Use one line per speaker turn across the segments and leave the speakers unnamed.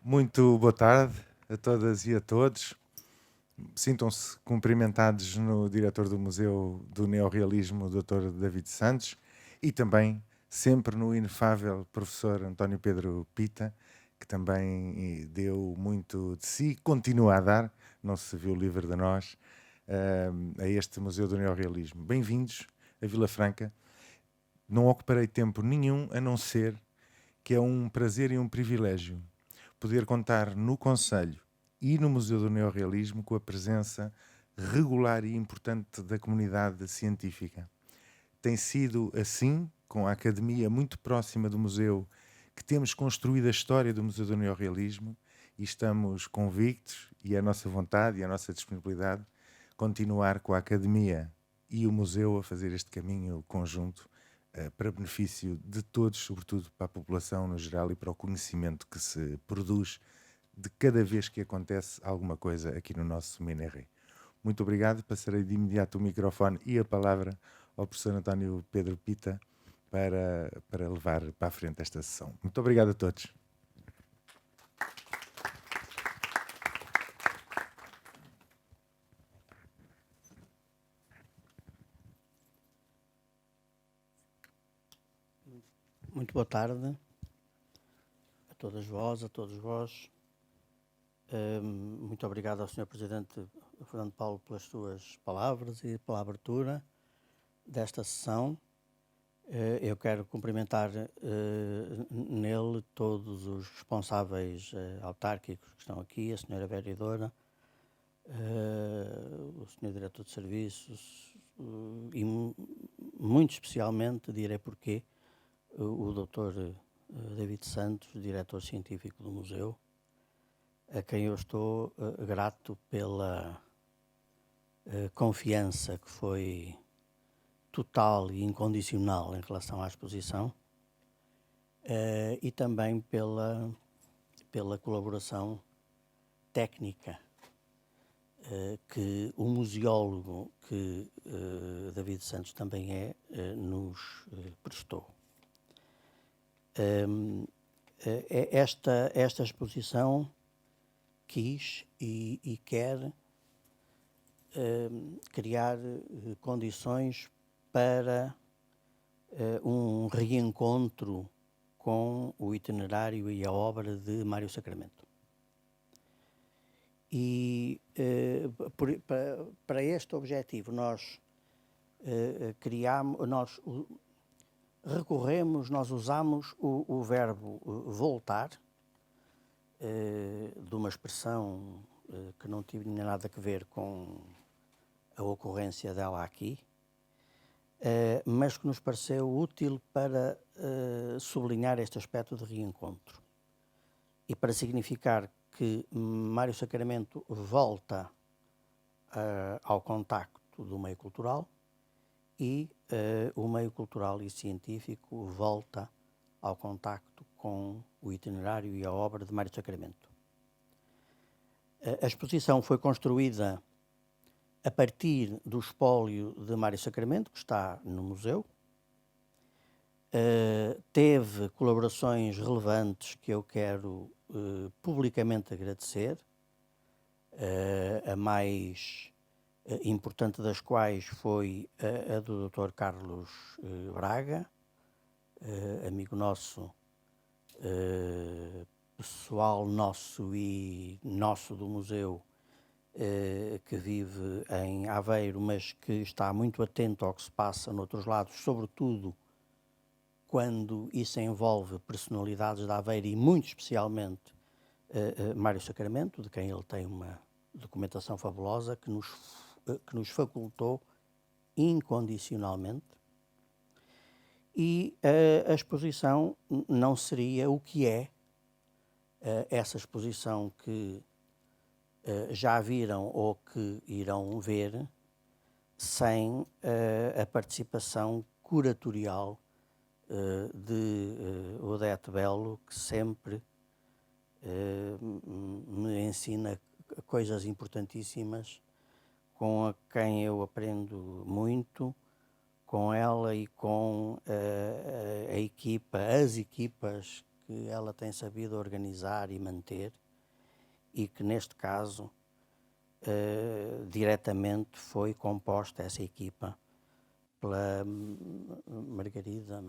Muito boa tarde a todas e a todos. Sintam-se cumprimentados no diretor do Museu do Neorrealismo, Dr. David Santos, e também sempre no inefável professor António Pedro Pita, que também deu muito de si, continua a dar, não se viu livre de nós, a este Museu do Neorrealismo. Bem-vindos a Vila Franca. Não ocuparei tempo nenhum a não ser que é um prazer e um privilégio poder contar no Conselho e no Museu do Neorrealismo com a presença regular e importante da comunidade científica. Tem sido assim, com a academia muito próxima do museu, que temos construído a história do Museu do Neorrealismo e estamos convictos, e é a nossa vontade e a nossa disponibilidade, continuar com a academia e o museu a fazer este caminho conjunto para benefício de todos, sobretudo para a população no geral e para o conhecimento que se produz de cada vez que acontece alguma coisa aqui no nosso MNR. Muito obrigado, passarei de imediato o microfone e a palavra ao professor António Pedro Pita para levar para a frente esta sessão. Muito obrigado a todos.
Muito boa tarde a todas vós, a todos vós. Muito obrigado ao Sr. Presidente Fernando Paulo pelas suas palavras e pela abertura desta sessão. Eu quero cumprimentar nele todos os responsáveis autárquicos que estão aqui, a Sra. Vereadora, o Sr. Diretor de Serviços e muito especialmente, direi porquê, o Dr. David Santos, diretor científico do museu, a quem eu estou grato pela confiança que foi total e incondicional em relação à exposição e também pela colaboração técnica que o museólogo, que David Santos também é, nos prestou. Esta exposição quis e quer criar condições para um reencontro com o itinerário e a obra de Mário Sacramento. E para este objetivo nós nós usamos o verbo voltar, de uma expressão que não tinha nada a ver com a ocorrência dela aqui, mas que nos pareceu útil para sublinhar este aspecto de reencontro e para significar que Mário Sacramento volta ao contacto do meio cultural e o meio cultural e científico volta ao contacto com o itinerário e a obra de Mário Sacramento. A exposição foi construída a partir do espólio de Mário Sacramento, que está no museu. Teve colaborações relevantes que eu quero publicamente agradecer, a mais importante das quais foi a do Dr. Carlos Braga, amigo nosso, pessoal nosso e nosso do museu, que vive em Aveiro, mas que está muito atento ao que se passa noutros lados, sobretudo quando isso envolve personalidades de Aveiro e muito especialmente Mário Sacramento, de quem ele tem uma documentação fabulosa que nos facultou incondicionalmente. E a exposição não seria o que é essa exposição que já viram ou que irão ver sem a participação curatorial de Odete Belo, que sempre me ensina coisas importantíssimas, com a quem eu aprendo muito, com ela e com a equipa, as equipas que ela tem sabido organizar e manter, e que neste caso diretamente foi composta essa equipa pela Margarida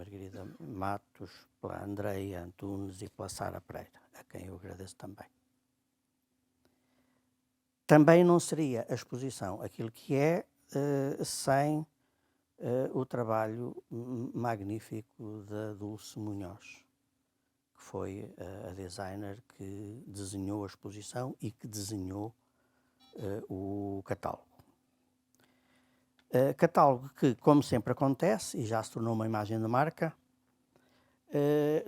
Matos, pela Andreia Antunes e pela Sara Pereira, a quem eu agradeço também. Também não seria a exposição aquilo que é sem o trabalho magnífico da Dulce Munhoz, que foi a designer que desenhou a exposição e que desenhou o catálogo. Catálogo que, como sempre acontece, e já se tornou uma imagem de marca,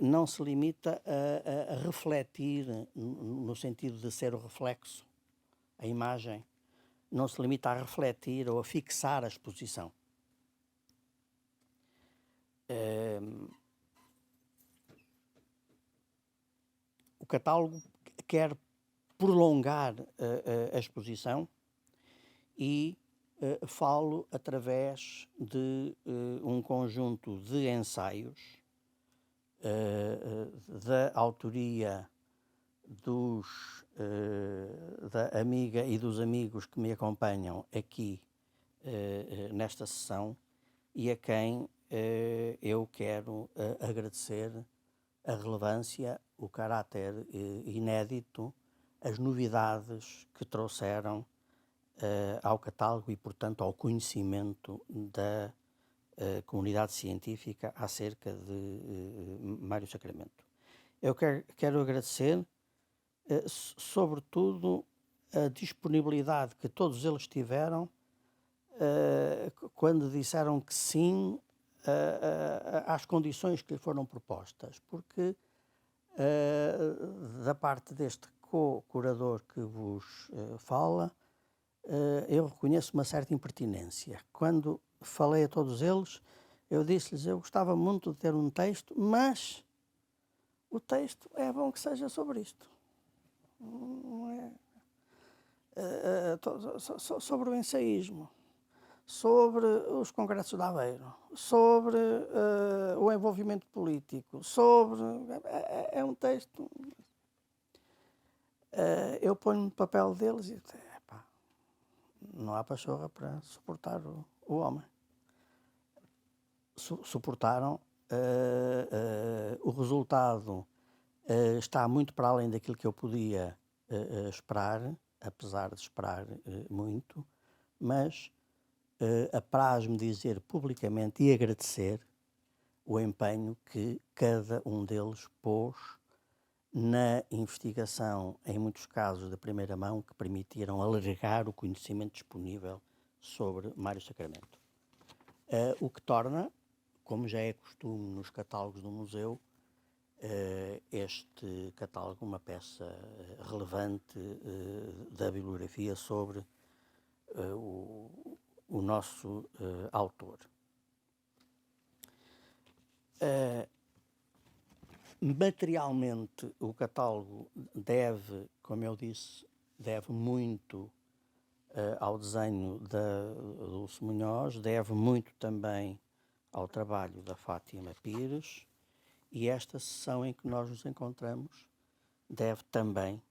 não se limita a refletir, no sentido de ser o reflexo, a imagem, não se limita a refletir ou a fixar a exposição. O catálogo quer prolongar a exposição e falo através de um conjunto de ensaios da autoria da amiga e dos amigos que me acompanham aqui nesta sessão e a quem eu quero agradecer a relevância, o caráter inédito, as novidades que trouxeram ao catálogo e, portanto, ao conhecimento da comunidade científica acerca de Mário Sacramento. Eu quero agradecer, sobretudo, a disponibilidade que todos eles tiveram quando disseram que sim às condições que lhe foram propostas, porque da parte deste co-curador que vos fala, eu reconheço uma certa impertinência. Quando falei a todos eles, eu disse-lhes, eu gostava muito de ter um texto, mas o texto é bom que seja sobre isto. Não é sobre o ensaísmo, sobre os congressos de Aveiro, sobre o envolvimento político, sobre... É um texto... eu ponho no papel deles e não há pachorra para suportar o homem. Suportaram. O resultado está muito para além daquilo que eu podia esperar, apesar de esperar muito, mas apraz-me dizer publicamente e agradecer o empenho que cada um deles pôs na investigação, em muitos casos de primeira mão, que permitiram alargar o conhecimento disponível sobre Mário Sacramento. O que torna, como já é costume nos catálogos do museu, este catálogo uma peça relevante da bibliografia sobre o nosso autor. Materialmente, o catálogo deve, como eu disse, deve muito ao desenho da Dulce Munhoz, deve muito também ao trabalho da Fátima Pires, e esta sessão em que nós nos encontramos deve também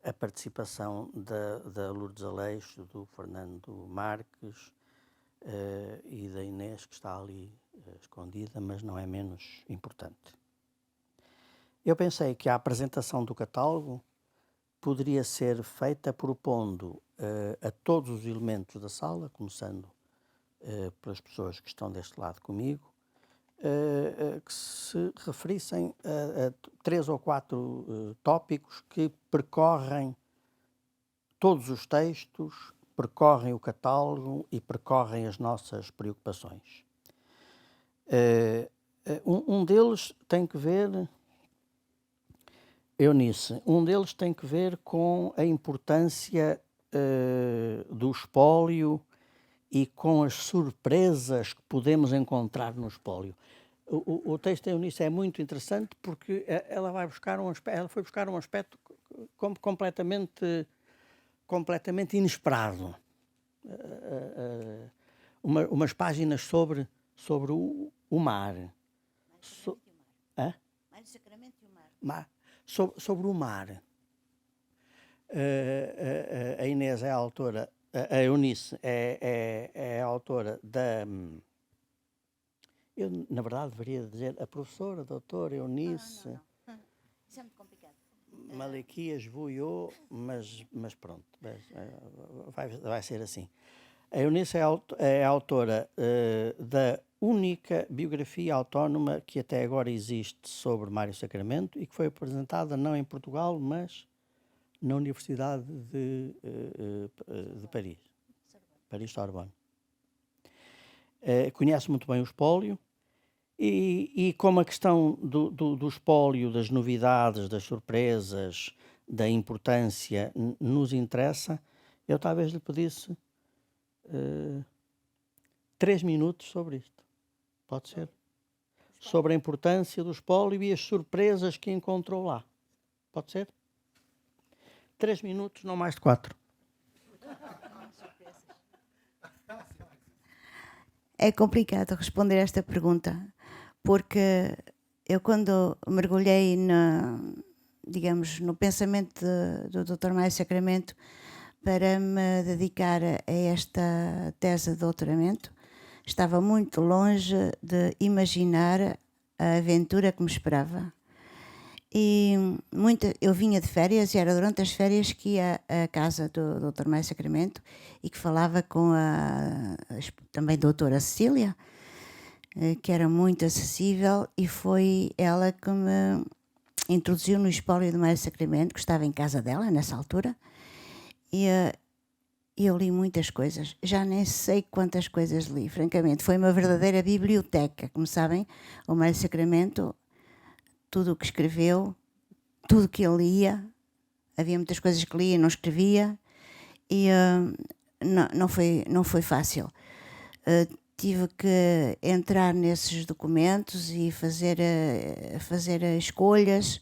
a participação da Lourdes Aleixo, do Fernando Marques e da Inês, que está ali escondida, mas não é menos importante. Eu pensei que a apresentação do catálogo poderia ser feita propondo a todos os elementos da sala, começando pelas pessoas que estão deste lado comigo, que se referissem a 3 ou 4 tópicos que percorrem todos os textos, percorrem o catálogo e percorrem as nossas preocupações. Um deles tem que ver, Eunice, um deles tem que ver com a importância do espólio e com as surpresas que podemos encontrar no espólio. O texto da Eunice é muito interessante porque ela foi buscar um aspecto completamente inesperado. Umas páginas sobre o mar, So, hã?
Mário Sacramento e o mar.
Sobre o mar. A Inês é a autora, a Eunice é a autora da. Eu, na verdade, deveria dizer a professora, a doutora Eunice.
Não. Isso é muito complicado.
Maliquias Vuiô, mas pronto, vai ser assim. A Eunice é a autora da única biografia autónoma que até agora existe sobre Mário Sacramento e que foi apresentada não em Portugal, mas na Universidade de Paris, Paris-Sorbonne. Conhece muito bem o espólio e como a questão do espólio, das novidades, das surpresas, da importância nos interessa, eu talvez lhe pedisse 3 minutos sobre isto. Pode ser? Sobre a importância do espólio e as surpresas que encontrou lá. Pode ser? 3 minutos, não mais de 4.
É complicado responder esta pergunta, porque eu quando mergulhei no pensamento do Dr. Mário Sacramento para me dedicar a esta tese de doutoramento, estava muito longe de imaginar a aventura que me esperava. E eu vinha de férias e era durante as férias que ia à casa do Dr. Mário Sacramento e que falava com também doutora Cecília, que era muito acessível, e foi ela que me introduziu no espólio do Mário Sacramento, que estava em casa dela nessa altura, e eu li muitas coisas, já nem sei quantas coisas li, francamente, foi uma verdadeira biblioteca, como sabem, o Mário Sacramento, tudo o que escreveu, tudo o que ele lia, havia muitas coisas que lia e não escrevia, e não foi fácil. Tive que entrar nesses documentos e fazer escolhas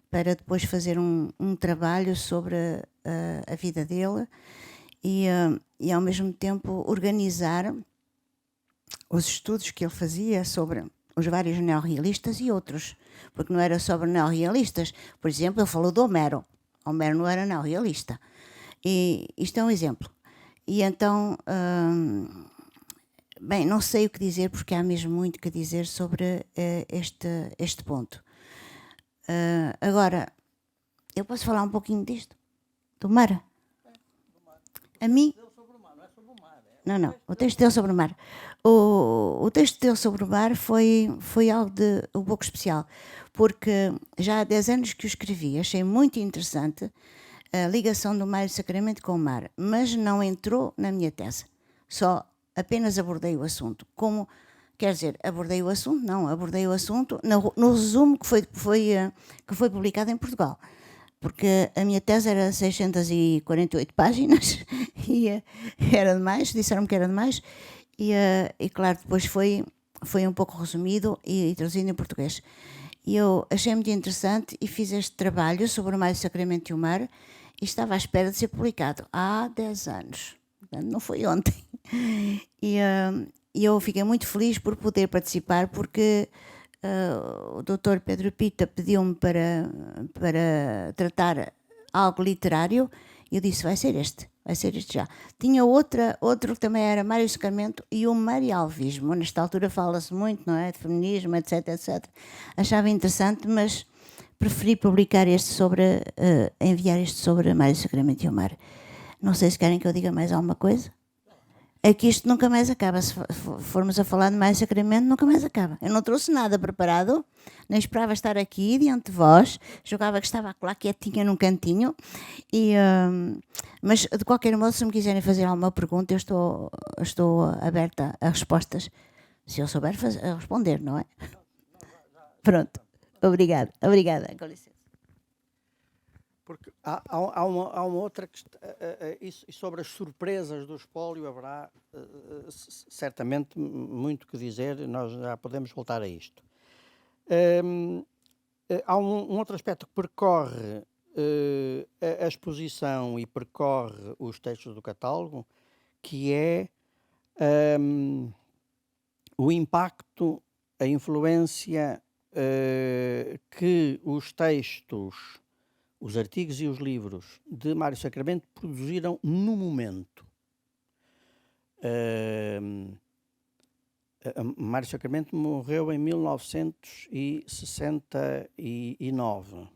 para depois fazer um trabalho sobre a vida dele e ao mesmo tempo organizar os estudos que ele fazia sobre os vários neorrealistas e outros, porque não era sobre neorrealistas. Por exemplo, ele falou de Homero. Homero não era neorrealista. E isto é um exemplo. E então, bem, não sei o que dizer, porque há mesmo muito que dizer sobre este ponto. Agora, eu posso falar um pouquinho disto? Do mar? A mim? Não, o texto dele sobre o mar. O texto dele sobre o mar foi algo de um pouco especial, porque já há 10 anos que o escrevi, achei muito interessante a ligação do Mário Sacramento com o mar, mas não entrou na minha tese, apenas abordei o assunto. Abordei o assunto? Não, abordei o assunto no resumo que foi publicado em Portugal. Porque a minha tese era 648 páginas e era demais, disseram-me que era demais, e claro, depois foi um pouco resumido e traduzido em português. E eu achei muito interessante e fiz este trabalho sobre o Mário Sacramento e o mar e estava à espera de ser publicado há 10 anos, não foi ontem. E eu fiquei muito feliz por poder participar, porque o Dr. Pedro Pita pediu-me para tratar algo literário e eu disse, vai ser este já. Tinha outro que também era Mário Sacramento e o marialvismo. Nesta altura fala-se muito, não é? De feminismo, etc. Achava interessante, mas preferi publicar enviar este sobre Mário Sacramento e o mar. Não sei se querem que eu diga mais alguma coisa. É que isto nunca mais acaba. Se formos a falar de Mário Sacramento, nunca mais acaba. Eu não trouxe nada preparado, nem esperava estar aqui diante de vós. Julgava que estava lá quietinha num cantinho. Mas, de qualquer modo, se me quiserem fazer alguma pergunta, eu estou aberta a respostas. Se eu souber responder, não é? Pronto. Obrigada. Com licença.
Porque há uma outra questão, e sobre as surpresas do espólio haverá certamente muito que dizer, nós já podemos voltar a isto. Há um outro aspecto que percorre a exposição e percorre os textos do catálogo, que é o impacto a influência que os textos, os artigos e os livros de Mário Sacramento produziram no momento. Mário Sacramento morreu em 1969.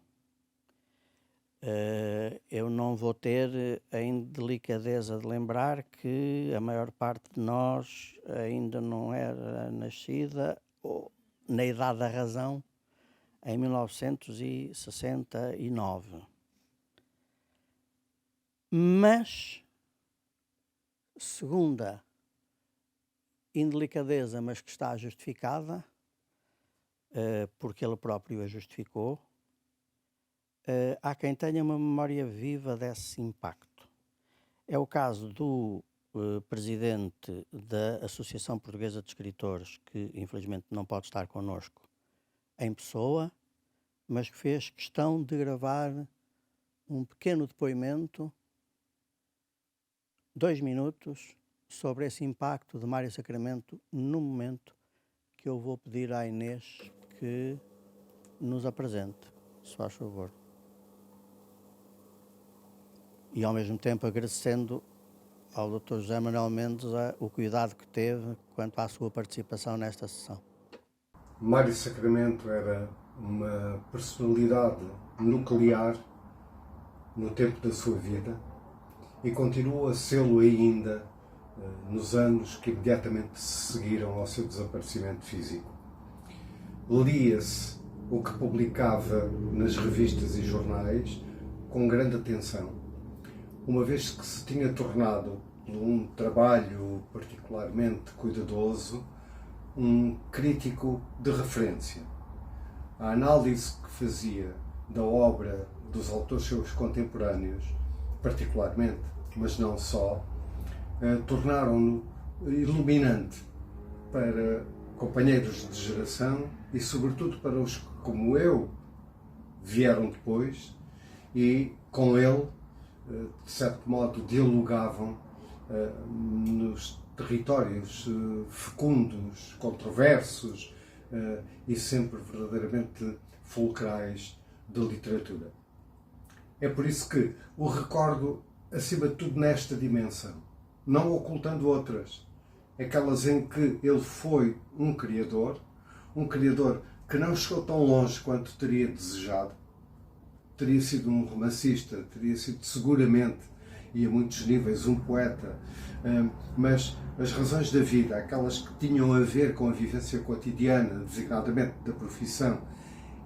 Eu não vou ter a indelicadeza de lembrar que a maior parte de nós ainda não era nascida na idade da razão em 1969. Mas, segunda indelicadeza, mas que está justificada, porque ele próprio a justificou, há quem tenha uma memória viva desse impacto. É o caso do presidente da Associação Portuguesa de Escritores, que infelizmente não pode estar connosco em pessoa, mas que fez questão de gravar um pequeno depoimento, 2 minutos, sobre esse impacto de Mário Sacramento no momento, que eu vou pedir à Inês que nos apresente, se faz favor. E ao mesmo tempo agradecendo ao Dr. José Manuel Mendes o cuidado que teve quanto à sua participação nesta sessão.
Mário Sacramento era uma personalidade nuclear no tempo da sua vida e continua a sê-lo ainda nos anos que imediatamente seguiram ao seu desaparecimento físico. Lia-se o que publicava nas revistas e jornais com grande atenção, uma vez que se tinha tornado, por um trabalho particularmente cuidadoso, um crítico de referência. A análise que fazia da obra dos autores seus contemporâneos, particularmente, mas não só, tornaram-no iluminante para companheiros de geração e, sobretudo, para os que, como eu, vieram depois e, com ele, de certo modo, dialogavam nos territórios fecundos, controversos e sempre verdadeiramente fulcrais da literatura. É por isso que o recordo, acima de tudo, nesta dimensão, não ocultando outras, aquelas em que ele foi um criador que não chegou tão longe quanto teria desejado. Teria sido um romancista, teria sido seguramente, e a muitos níveis, um poeta, mas as razões da vida, aquelas que tinham a ver com a vivência cotidiana, designadamente da profissão,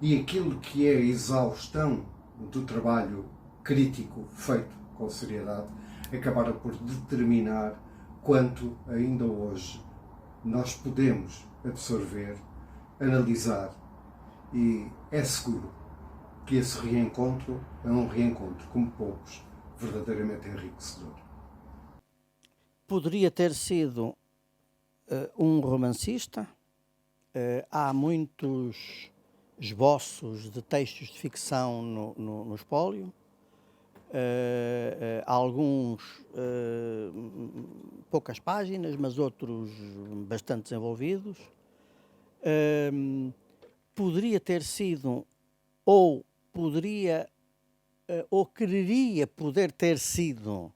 e aquilo que é a exaustão do trabalho crítico feito com seriedade, acabaram por determinar quanto ainda hoje nós podemos absorver, analisar, e é seguro que esse reencontro é um reencontro, como poucos, verdadeiramente enriquecedor.
Poderia ter sido um romancista. Há muitos esboços de textos de ficção no espólio. Alguns poucas páginas, mas outros bastante desenvolvidos. Poderia ter sido, ou quereria poder ter sido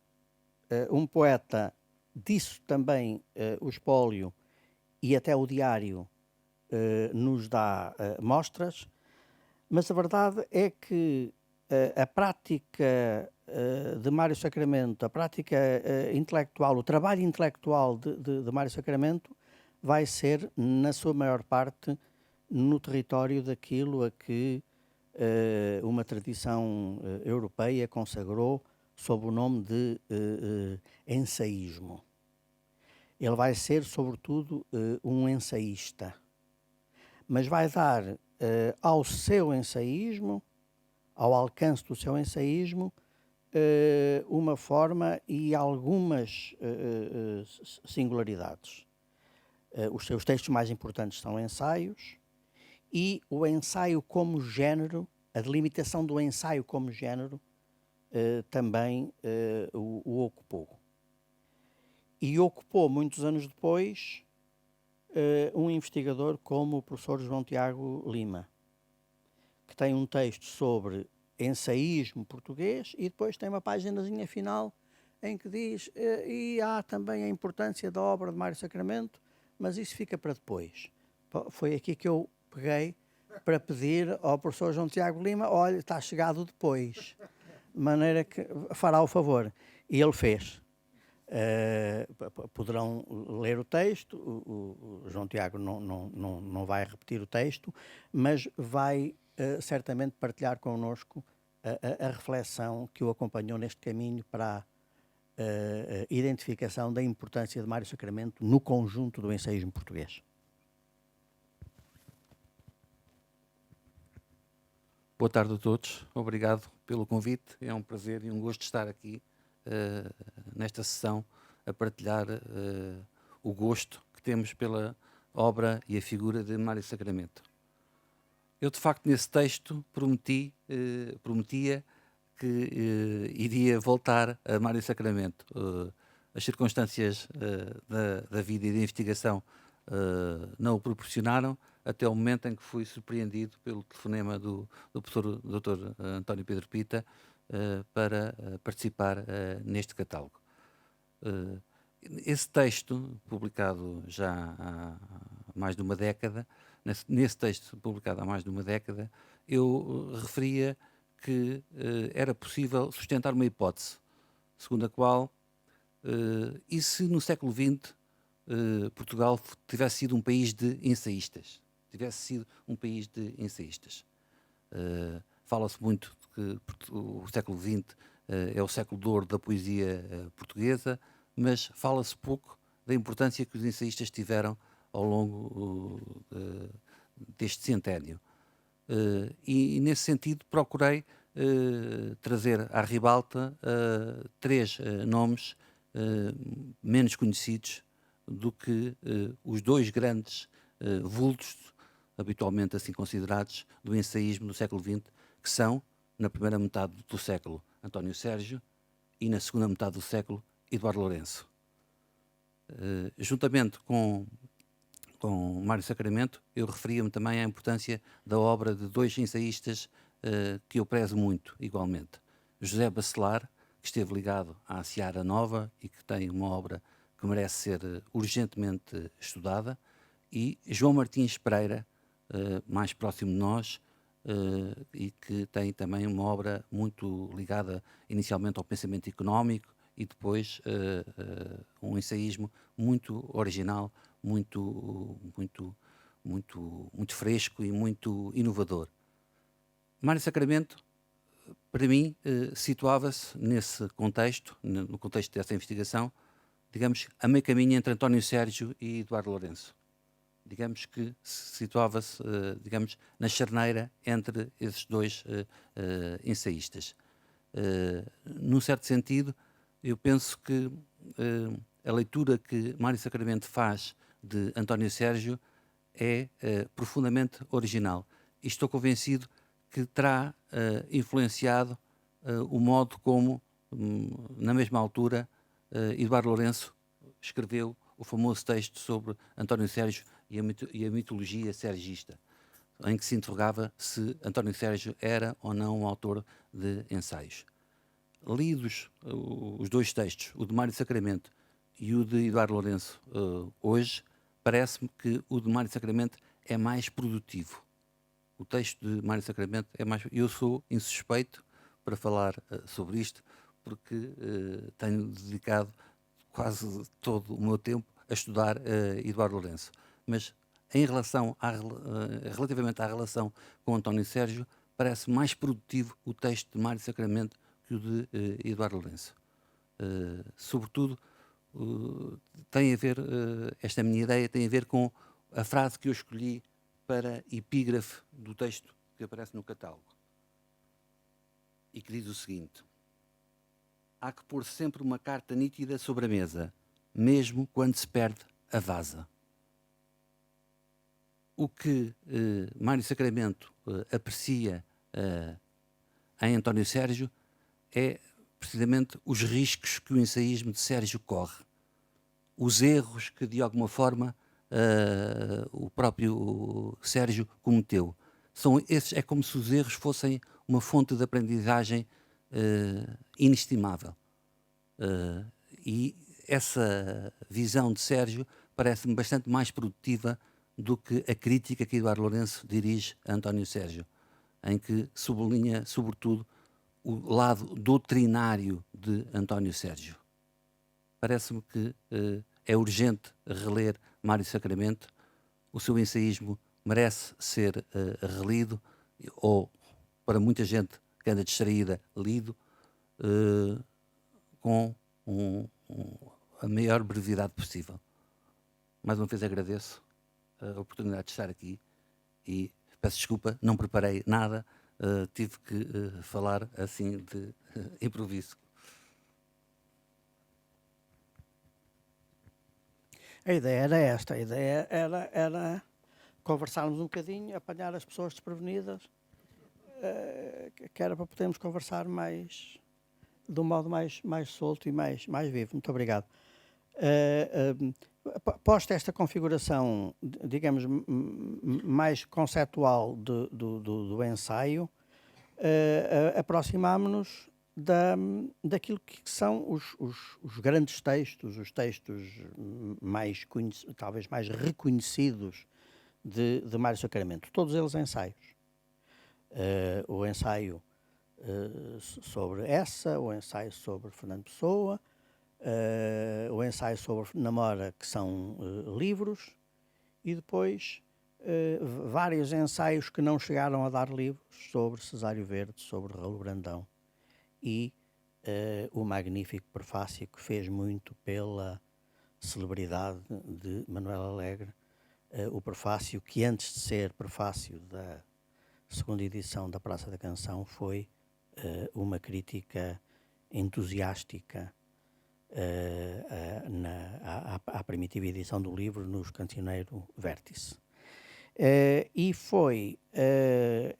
um poeta. Disso também o espólio e até o diário nos dá mostras, mas a verdade é que a prática de Mário Sacramento, a prática intelectual, o trabalho intelectual de Mário Sacramento vai ser, na sua maior parte, no território daquilo a que uma tradição europeia consagrou sob o nome de ensaísmo. Ele vai ser, sobretudo, um ensaísta, mas vai dar ao seu ensaísmo, ao alcance do seu ensaísmo, uma forma e algumas singularidades. Os seus textos mais importantes são ensaios, e o ensaio como género, a delimitação do ensaio como género, também o ocupou. E ocupou, muitos anos depois, um investigador como o professor João Tiago Lima, que tem um texto sobre ensaísmo português e depois tem uma paginazinha final em que diz e há também a importância da obra de Mário Sacramento, mas isso fica para depois. Foi aqui que eu peguei para pedir ao professor João Tiago Lima, olha, está chegado depois, de maneira que fará o favor. E ele fez. Poderão ler o texto, o João Tiago não vai repetir o texto, mas vai certamente partilhar connosco a reflexão que o acompanhou neste caminho para a identificação da importância de Mário Sacramento no conjunto do ensaísmo português.
Boa tarde a todos, obrigado pelo convite, é um prazer e um gosto estar aqui nesta sessão a partilhar o gosto que temos pela obra e a figura de Mário Sacramento. Eu, de facto, nesse texto prometia que iria voltar a Mário Sacramento. As circunstâncias da vida e da investigação não o proporcionaram, até o momento em que fui surpreendido pelo telefonema do professor Dr. António Pedro Pita para participar neste catálogo. Esse texto, publicado já há mais de uma década, nesse texto publicado há mais de uma década, eu referia que era possível sustentar uma hipótese, segundo a qual, e se no século XX Portugal tivesse sido um país de ensaístas? Fala-se muito de que o século XX é o século de ouro da poesia portuguesa, mas fala-se pouco da importância que os ensaístas tiveram ao longo deste centénio. E nesse sentido procurei trazer à ribalta três nomes menos conhecidos do que os dois grandes vultos, habitualmente assim considerados, do ensaísmo do século XX, que são, na primeira metade do século, António Sérgio e, na segunda metade do século, Eduardo Lourenço. Juntamente com Mário Sacramento, eu referia-me também à importância da obra de dois ensaístas que eu prezo muito, igualmente. José Bacelar, que esteve ligado à Seara Nova e que tem uma obra que merece ser urgentemente estudada, e João Martins Pereira, mais próximo de nós, e que tem também uma obra muito ligada inicialmente ao pensamento económico e depois um ensaísmo muito original, muito fresco e muito inovador. Mário Sacramento, para mim, situava-se nesse contexto, no contexto dessa investigação, digamos, a meio caminho entre António Sérgio e Eduardo Lourenço. Digamos que situava-se, digamos, na charneira entre esses dois ensaístas. Num certo sentido, eu penso que a leitura que Mário Sacramento faz de António Sérgio é profundamente original. E estou convencido que terá influenciado o modo como, na mesma altura, Eduardo Lourenço escreveu o famoso texto sobre António Sérgio e a mitologia sergista, em que se interrogava se António Sérgio era ou não um autor de ensaios. Lidos os dois textos, o de Mário Sacramento e o de Eduardo Lourenço, hoje, parece-me que o de Mário Sacramento é mais produtivo. O texto de Mário Sacramento é mais... Eu sou insuspeito para falar sobre isto, porque tenho dedicado quase todo o meu tempo a estudar Eduardo Lourenço. Mas relativamente à relação com António Sérgio, parece mais produtivo o texto de Mário Sacramento que o de Eduardo Lourenço. Sobretudo, tem a ver, esta minha ideia tem a ver com a frase que eu escolhi para epígrafe do texto que aparece no catálogo, e que diz o seguinte: há que pôr sempre uma carta nítida sobre a mesa, mesmo quando se perde a vaza. O que Mário Sacramento aprecia em António Sérgio é precisamente os riscos que o ensaísmo de Sérgio corre, os erros que de alguma forma o próprio Sérgio cometeu. É como se os erros fossem uma fonte de aprendizagem inestimável. E essa visão de Sérgio parece-me bastante mais produtiva do que a crítica que Eduardo Lourenço dirige a António Sérgio, em que sublinha, sobretudo, o lado doutrinário de António Sérgio. Parece-me que é urgente reler Mário Sacramento. O seu ensaísmo merece ser relido, ou, para muita gente que anda distraída, lido, com a maior brevidade possível. Mais uma vez agradeço a oportunidade de estar aqui e peço desculpa, não preparei nada, tive que falar assim de improviso.
A ideia era esta, a ideia era conversarmos um bocadinho, apanhar as pessoas desprevenidas, que era para podermos conversar de um modo mais solto e mais vivo. Muito obrigado. Posta esta configuração, digamos, mais conceptual do ensaio, aproximámo-nos daquilo que são os grandes textos, os textos talvez mais reconhecidos de Mário Sacramento. Todos eles ensaios. O ensaio sobre Essa, o ensaio sobre Fernando Pessoa, o ensaio sobre Namora, que são livros, e depois vários ensaios que não chegaram a dar livros sobre Cesário Verde, sobre Raul Brandão, e o magnífico prefácio que fez muito pela celebridade de Manuel Alegre, o prefácio que, antes de ser prefácio da segunda edição da Praça da Canção, foi uma crítica entusiástica à primitiva edição do livro no Cancioneiro Vértice. E foi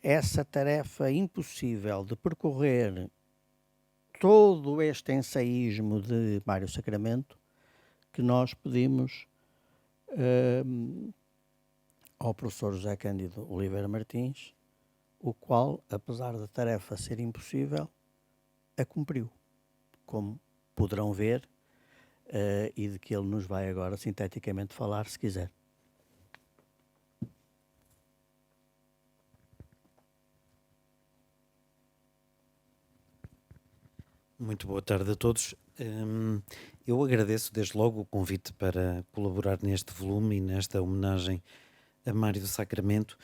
essa tarefa impossível de percorrer todo este ensaísmo de Mário Sacramento que nós pedimos ao professor José Cândido Oliveira Martins, o qual, apesar da tarefa ser impossível, a cumpriu, como poderão ver, e de que ele nos vai agora sinteticamente falar, se quiser.
Muito boa tarde a todos. Eu agradeço desde logo o convite para colaborar neste volume e nesta homenagem a Mário Sacramento.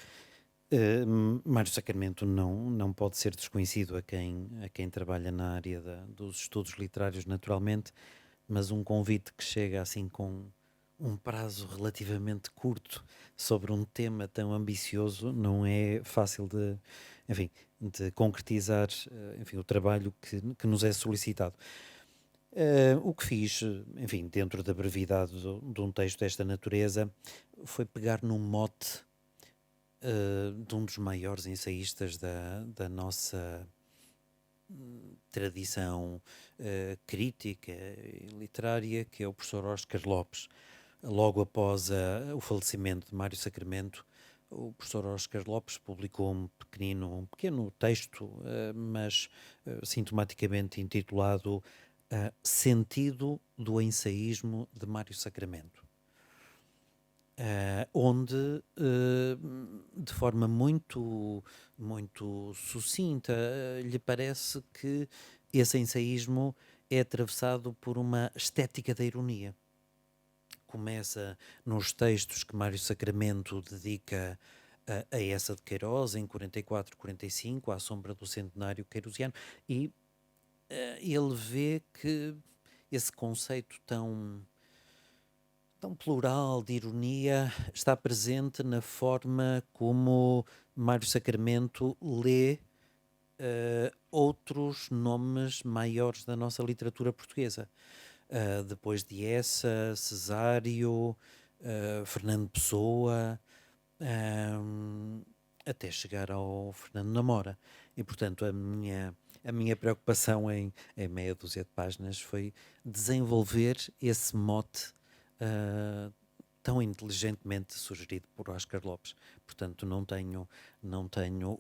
Mário Sacramento não pode ser desconhecido a quem trabalha na área dos estudos literários, naturalmente, mas um convite que chega assim com um prazo relativamente curto sobre um tema tão ambicioso não é fácil de concretizar o trabalho que nos é solicitado. O que fiz, dentro da brevidade de um texto desta natureza, foi pegar num mote de um dos maiores ensaístas da nossa tradição crítica e literária, que é o professor Oscar Lopes. Logo após o falecimento de Mário Sacramento, o professor Oscar Lopes publicou um pequeno texto, mas sintomaticamente intitulado Sentido do ensaísmo de Mário Sacramento, onde, de forma muito sucinta, lhe parece que esse ensaísmo é atravessado por uma estética da ironia. Começa nos textos que Mário Sacramento dedica a Essa de Queiroz, em 44-45, à sombra do centenário queirosiano, e ele vê que esse conceito tão plural de ironia está presente na forma como Mário Sacramento lê outros nomes maiores da nossa literatura portuguesa. Depois de Essa, Cesário, Fernando Pessoa, até chegar ao Fernando Namora. E, portanto, a minha preocupação em meia dúzia de páginas foi desenvolver esse mote tão inteligentemente sugerido por Oscar Lopes. Portanto, não tenho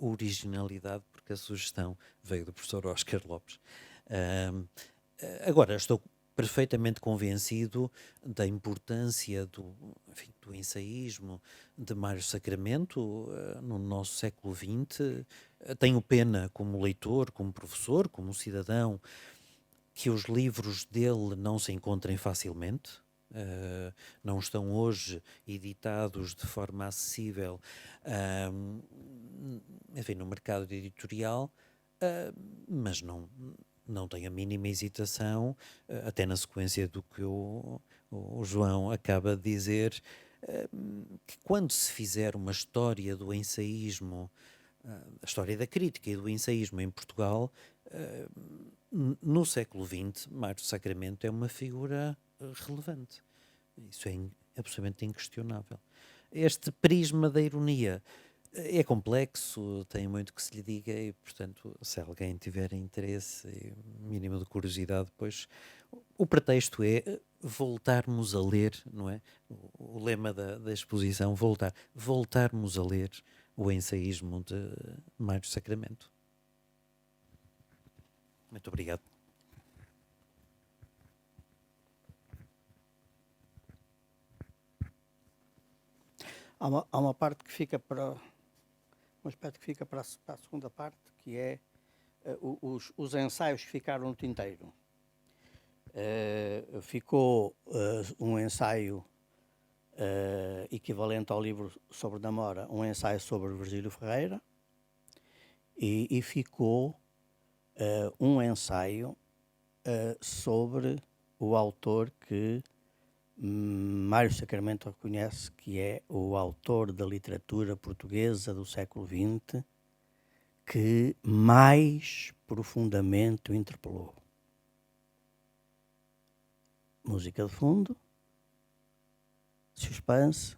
originalidade, porque a sugestão veio do professor Oscar Lopes. Agora, estou perfeitamente convencido da importância do ensaísmo de Mário Sacramento no nosso século XX. Tenho pena, como leitor, como professor, como cidadão, que os livros dele não se encontrem facilmente. Não estão hoje editados de forma acessível no mercado editorial, mas não tenho a mínima hesitação, até na sequência do que o João acaba de dizer, que quando se fizer uma história do ensaísmo, a história da crítica e do ensaísmo em Portugal, no século XX, Mário Sacramento é uma figura relevante. Isso é absolutamente inquestionável. Este prisma da ironia é complexo, tem muito que se lhe diga e, portanto, se alguém tiver interesse e mínimo de curiosidade, depois o pretexto é voltarmos a ler, não é? O lema da exposição, voltarmos a ler o ensaísmo de Mário Sacramento. Muito obrigado.
Há uma parte que fica para um aspecto que fica para a segunda parte, que é os ensaios que ficaram no tinteiro. Ficou um ensaio equivalente ao livro sobre Namora, um ensaio sobre Virgílio Ferreira, e ficou um ensaio sobre o autor que Mário Sacramento reconhece que é o autor da literatura portuguesa do século XX que mais profundamente o interpelou. Música de fundo, suspense,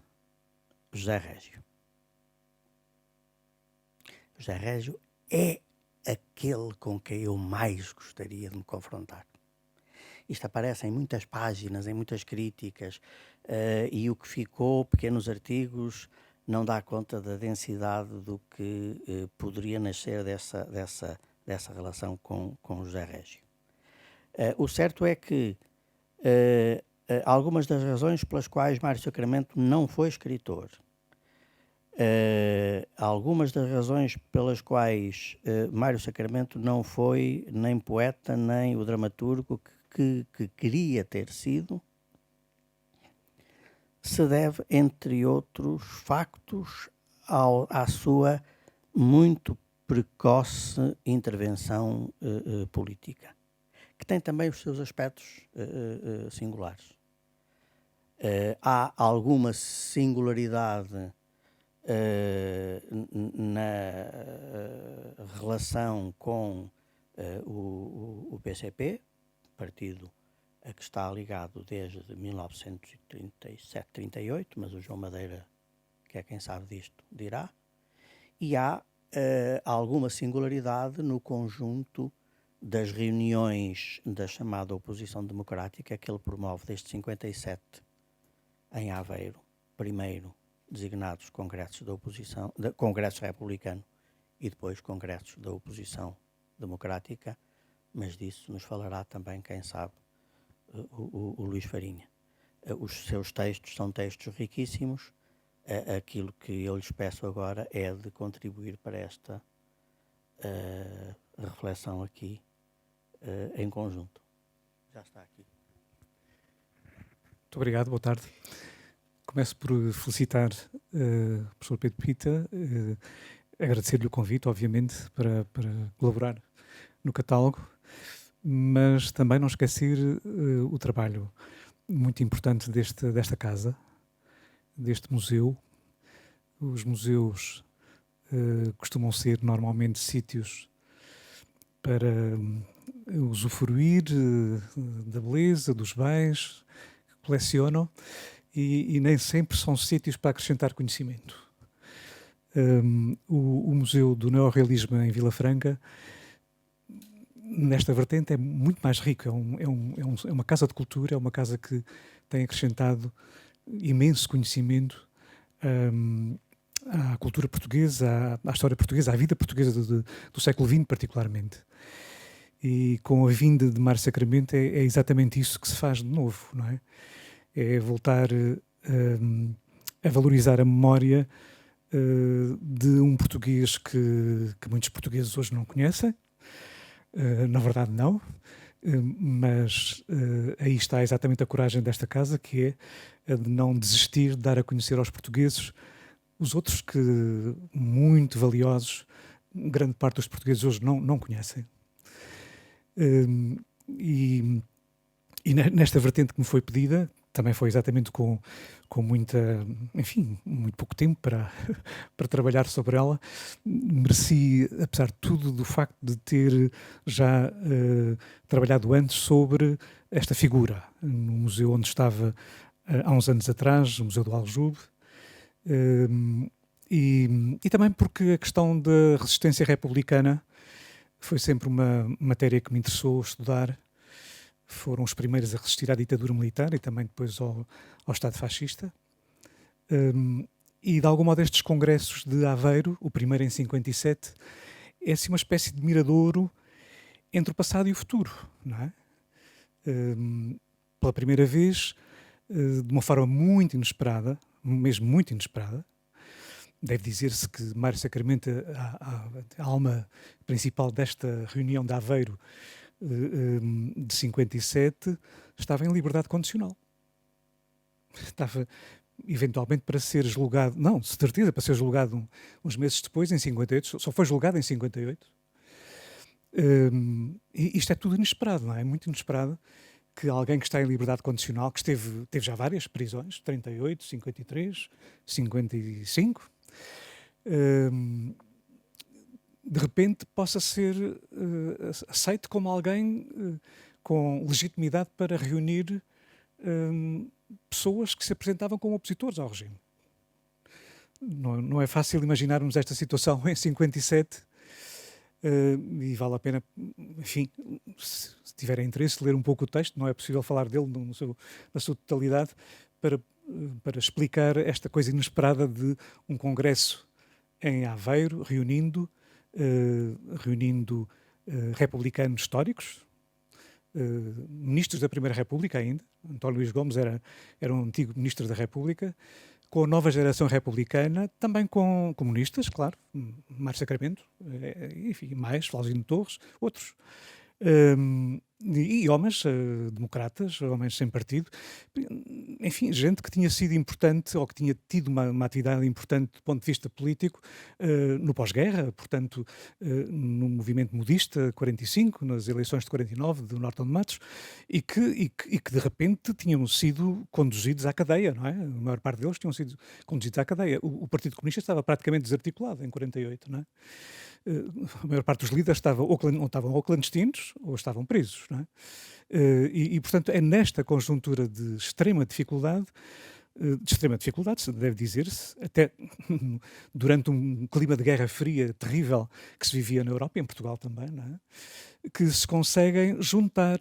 José Régio. José Régio é aquele com quem eu mais gostaria de me confrontar. Isto aparece em muitas páginas, em muitas críticas, e o que ficou, pequenos artigos, não dá conta da densidade do que poderia nascer dessa relação com José Régio. O certo é que algumas das razões pelas quais Mário Sacramento não foi escritor, algumas das razões pelas quais Mário Sacramento não foi nem poeta, nem o dramaturgo que queria ter sido, se deve, entre outros factos, à sua muito precoce intervenção política, que tem também os seus aspectos singulares. Há alguma singularidade na relação com o PCP, partido a que está ligado desde 1937-38, mas o João Madeira, que é quem sabe disto, dirá. E há alguma singularidade no conjunto das reuniões da chamada oposição democrática que ele promove desde 57 em Aveiro, primeiro designados congressos da oposição, congresso republicano e depois congressos da oposição democrática, mas disso nos falará também, quem sabe, o Luís Farinha. Os seus textos são textos riquíssimos. Aquilo que eu lhes peço agora é de contribuir para esta reflexão aqui em conjunto. Já está aqui.
Muito obrigado, boa tarde. Começo por felicitar o professor Pedro Pita, agradecer-lhe o convite, obviamente, para colaborar no catálogo, mas também não esquecer o trabalho muito importante desta casa, deste museu. Os museus costumam ser normalmente sítios para usufruir da beleza, dos bens que colecionam e nem sempre são sítios para acrescentar conhecimento. O Museu do Neorrealismo em Vila Franca, nesta vertente, é muito mais rico. É uma casa de cultura, é uma casa que tem acrescentado imenso conhecimento à cultura portuguesa, à história portuguesa, à vida portuguesa do século XX particularmente. E com a vinda de Mário Sacramento é exatamente isso que se faz de novo, não é? É voltar a valorizar a memória de um português que muitos portugueses hoje não conhecem. Na verdade não, mas aí está exatamente a coragem desta casa, que é a de não desistir de dar a conhecer aos portugueses os outros que, muito valiosos, grande parte dos portugueses hoje não conhecem. E nesta vertente que me foi pedida, também foi exatamente com muito pouco tempo para trabalhar sobre ela. Mereci, apesar de tudo, do facto de ter já trabalhado antes sobre esta figura, no museu onde estava há uns anos atrás, o Museu do Aljube, e também porque a questão da resistência republicana foi sempre uma matéria que me interessou estudar. Foram os primeiros a resistir à ditadura militar e também depois ao Estado fascista. E de algum modo estes congressos de Aveiro, o primeiro em 57, é assim uma espécie de miradouro entre o passado e o futuro, não é? Pela primeira vez, de uma forma muito inesperada, mesmo muito inesperada. Deve dizer-se que Mário Sacramento, a alma principal desta reunião de Aveiro de 57, estava em liberdade condicional. Estava eventualmente para ser julgado, não, de certeza, para ser julgado uns meses depois, em 58, só foi julgado em 58. E isto é tudo inesperado, não é? É muito inesperado que alguém que está em liberdade condicional, que teve já várias prisões, 38, 53, 55, de repente possa ser aceito como alguém com legitimidade para reunir pessoas que se apresentavam como opositores ao regime. Não é fácil imaginarmos esta situação em 57 e vale a pena, enfim, se tiverem interesse, ler um pouco o texto. Não é possível falar dele na sua totalidade para explicar esta coisa inesperada de um congresso em Aveiro, reunindo republicanos históricos, ministros da Primeira República ainda. António Luís Gomes era um antigo ministro da República, com a nova geração republicana, também com comunistas, claro, Mário Sacramento, enfim, mais, Flauzino Torres, outros. E homens democratas, homens sem partido, enfim, gente que tinha sido importante ou que tinha tido uma atividade importante do ponto de vista político no pós-guerra, portanto, no movimento modista 45, nas eleições de 49 do Norton de Matos, e que de repente tinham sido conduzidos à cadeia, não é? A maior parte deles tinham sido conduzidos à cadeia. O Partido Comunista estava praticamente desarticulado em 48, não é? A maior parte dos líderes estavam ou clandestinos ou estavam presos, não é? E, portanto, é nesta conjuntura de extrema dificuldade, deve dizer-se, até durante um clima de Guerra Fria terrível que se vivia na Europa e em Portugal também, não é? Que se conseguem juntar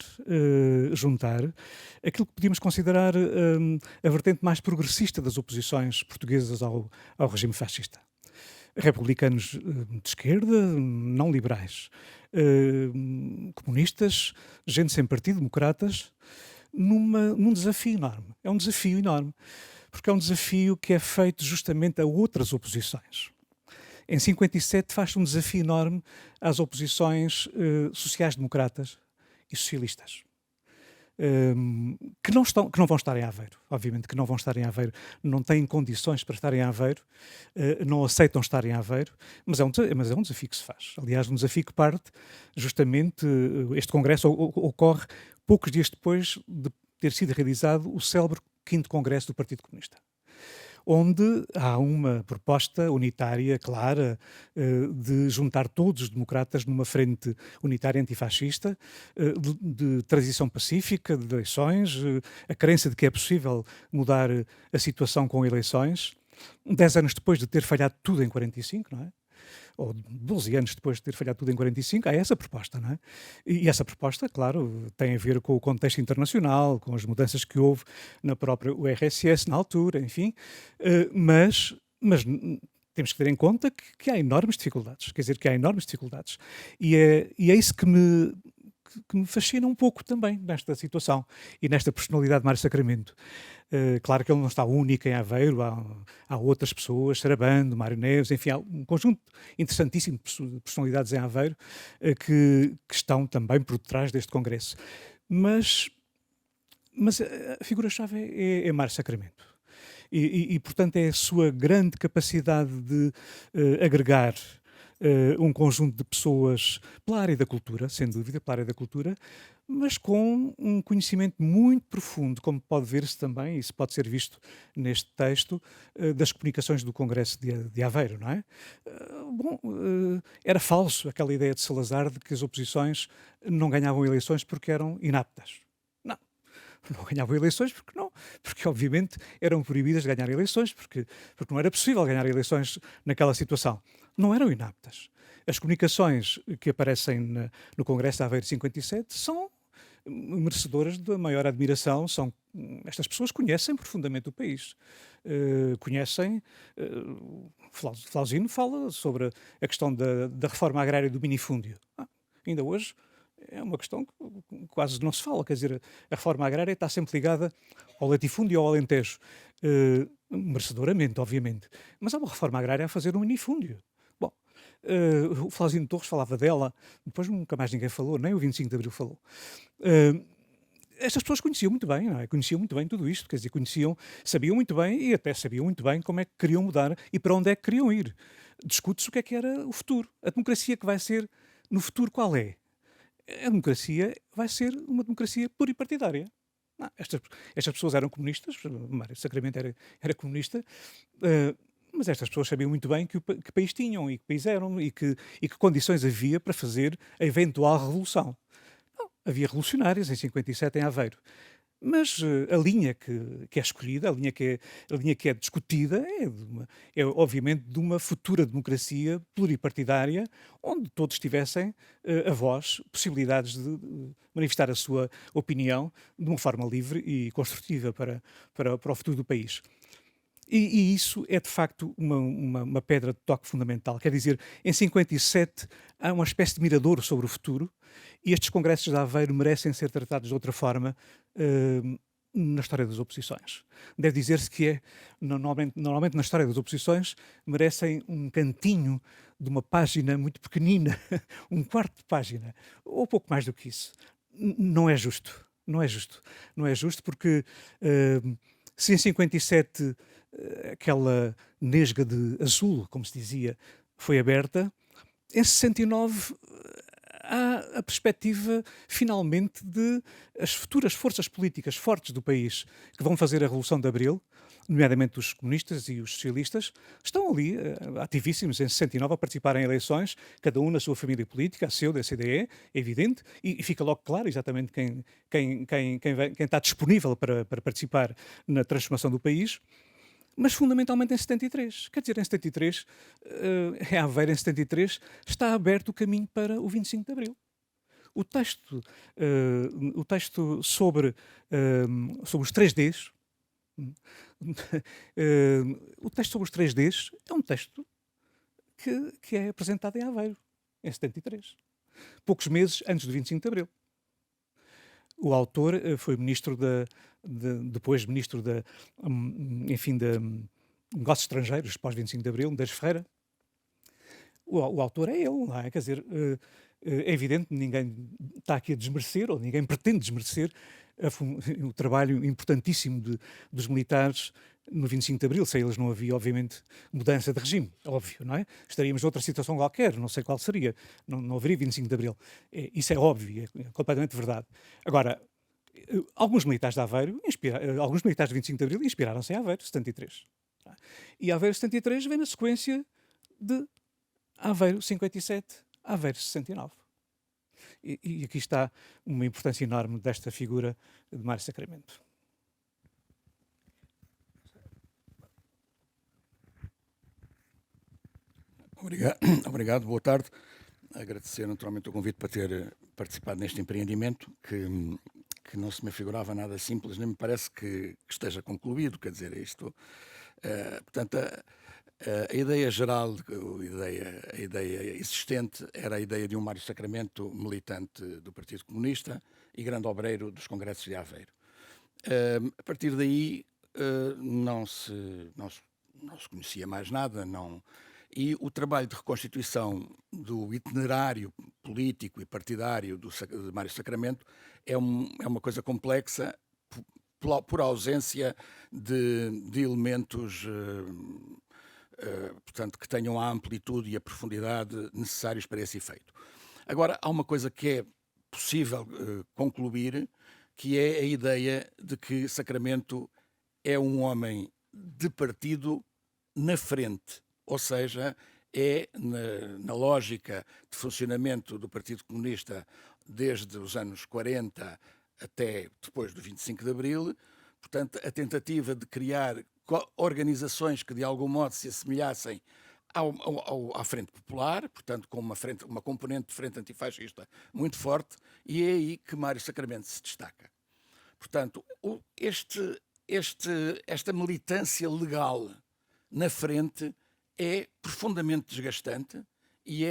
aquilo que podíamos considerar a vertente mais progressista das oposições portuguesas ao regime fascista. Republicanos de esquerda, não liberais, comunistas, gente sem partido, democratas, num desafio enorme. É um desafio enorme, porque é um desafio que é feito justamente a outras oposições. Em 57 faz-se um desafio enorme às oposições sociais-democratas e socialistas. Que não vão estar em Aveiro, obviamente que não vão estar em Aveiro, não têm condições para estar em Aveiro, não aceitam estar em Aveiro, mas é um desafio que se faz. Aliás, um desafio que parte justamente, este congresso ocorre poucos dias depois de ter sido realizado o célebre 5º Congresso do Partido Comunista, onde há uma proposta unitária, clara, de juntar todos os democratas numa frente unitária antifascista, de transição pacífica, de eleições, a crença de que é possível mudar a situação com eleições, 10 anos depois de ter falhado tudo em 45, não é? ou 12 anos depois de ter falhado tudo em 45, há essa proposta, não é? E essa proposta, claro, tem a ver com o contexto internacional, com as mudanças que houve na própria URSS na altura, enfim, mas temos que ter em conta que há enormes dificuldades, quer dizer, que há enormes dificuldades. E é isso que me fascina um pouco também nesta situação e nesta personalidade de Mário Sacramento. Claro que ele não está único em Aveiro, há outras pessoas, Sarabando, Mário Neves, enfim, há um conjunto interessantíssimo de personalidades em Aveiro que estão também por detrás deste congresso. Mas a figura-chave é Mário Sacramento. E, portanto, é a sua grande capacidade de agregar um conjunto de pessoas pela área da cultura, sem dúvida, pela área da cultura, mas com um conhecimento muito profundo, como pode ver-se também, isso pode ser visto neste texto, das comunicações do Congresso de Aveiro, não é? Era falso aquela ideia de Salazar de que as oposições não ganhavam eleições porque eram inaptas. Não ganhavam eleições porque obviamente eram proibidas de ganhar eleições, porque não era possível ganhar eleições naquela situação. Não eram inaptas. As comunicações que aparecem no Congresso de Aveiro 57 são merecedoras da maior admiração. Estas pessoas conhecem profundamente o país. Conhecem... Flauzino fala sobre a questão da reforma agrária do minifúndio. Ainda hoje é uma questão que quase não se fala, quer dizer, a reforma agrária está sempre ligada ao latifúndio e ao Alentejo, merecedoramente, obviamente, mas há uma reforma agrária a fazer um minifúndio. Bom, o Flauzino Torres falava dela, depois nunca mais ninguém falou, nem o 25 de Abril falou. Estas pessoas conheciam muito bem, não é? Conheciam muito bem tudo isto, quer dizer, sabiam muito bem e até sabiam muito bem como é que queriam mudar e para onde é que queriam ir. Discute-se o que era o futuro. A democracia que vai ser no futuro qual é? A democracia vai ser uma democracia pluripartidária. Estas pessoas eram comunistas, Mário Sacramento era comunista, mas estas pessoas sabiam muito bem que país tinham e que país eram e que condições havia para fazer a eventual revolução. Havia revolucionários em 57 em Aveiro. Mas a linha que é escolhida, a linha que é discutida, é obviamente de uma futura democracia pluripartidária, onde todos tivessem a voz, possibilidades de manifestar a sua opinião de uma forma livre e construtiva para o futuro do país. E isso é, de facto, uma pedra de toque fundamental. Quer dizer, em 57 há uma espécie de mirador sobre o futuro e estes congressos de Aveiro merecem ser tratados de outra forma na história das oposições. Deve dizer-se que normalmente na história das oposições merecem um cantinho de uma página muito pequenina, um quarto de página, ou pouco mais do que isso. Não é justo. Não é justo. Não é justo porque se em 57 aquela nesga de azul, como se dizia, foi aberta, em 69 há a perspectiva, finalmente, de as futuras forças políticas fortes do país que vão fazer a Revolução de Abril, nomeadamente os comunistas e os socialistas, estão ali ativíssimos em 69 a participar em eleições, cada um na sua família política, a CEU, da CDE, é evidente, e fica logo claro exatamente quem está disponível para participar na transformação do país. Mas fundamentalmente em 73. Quer dizer, em 73, em Aveiro, em 73, está aberto o caminho para o 25 de Abril. O texto sobre os 3Ds, o texto sobre os 3Ds é um texto que é apresentado em Aveiro, em 73, poucos meses antes do 25 de Abril. O autor foi depois ministro de Negócios Estrangeiros, pós-25 de Abril, Medeiros Ferreira. O autor é ele, não é? Quer dizer, é evidente que ninguém está aqui a desmerecer, ou ninguém pretende desmerecer, o trabalho importantíssimo dos militares no 25 de Abril. Sem eles não havia, obviamente, mudança de regime, óbvio, não é? Estaríamos noutra situação qualquer, não sei qual seria, não haveria 25 de Abril. Isso é óbvio, é completamente verdade. Agora, alguns militares de Aveiro, alguns militares de 25 de Abril inspiraram-se em Aveiro 73. E Aveiro 73 vem na sequência de Aveiro 57, Aveiro 69. E aqui está uma importância enorme desta figura de Mário Sacramento.
Obrigado, boa tarde. Agradecer naturalmente o convite para ter participado neste empreendimento, que não se me figurava nada simples, nem me parece que esteja concluído, quer dizer, isto... portanto, a ideia geral, a ideia existente era a ideia de um Mário Sacramento militante do Partido Comunista e grande obreiro dos congressos de Aveiro. A partir daí não se conhecia mais nada, e o trabalho de reconstituição do itinerário político e partidário de Mário Sacramento é uma coisa complexa por ausência de elementos portanto, que tenham a amplitude e a profundidade necessários para esse efeito. Agora, há uma coisa que é possível concluir, que é a ideia de que Sacramento é um homem de partido na frente, ou seja, é na lógica de funcionamento do Partido Comunista desde os anos 40 até depois do 25 de Abril, portanto, a tentativa de criar organizações que de algum modo se assemelhassem à Frente Popular, portanto com uma componente de frente antifascista muito forte, e é aí que Mário Sacramento se destaca. Portanto, esta militância legal na frente é profundamente desgastante e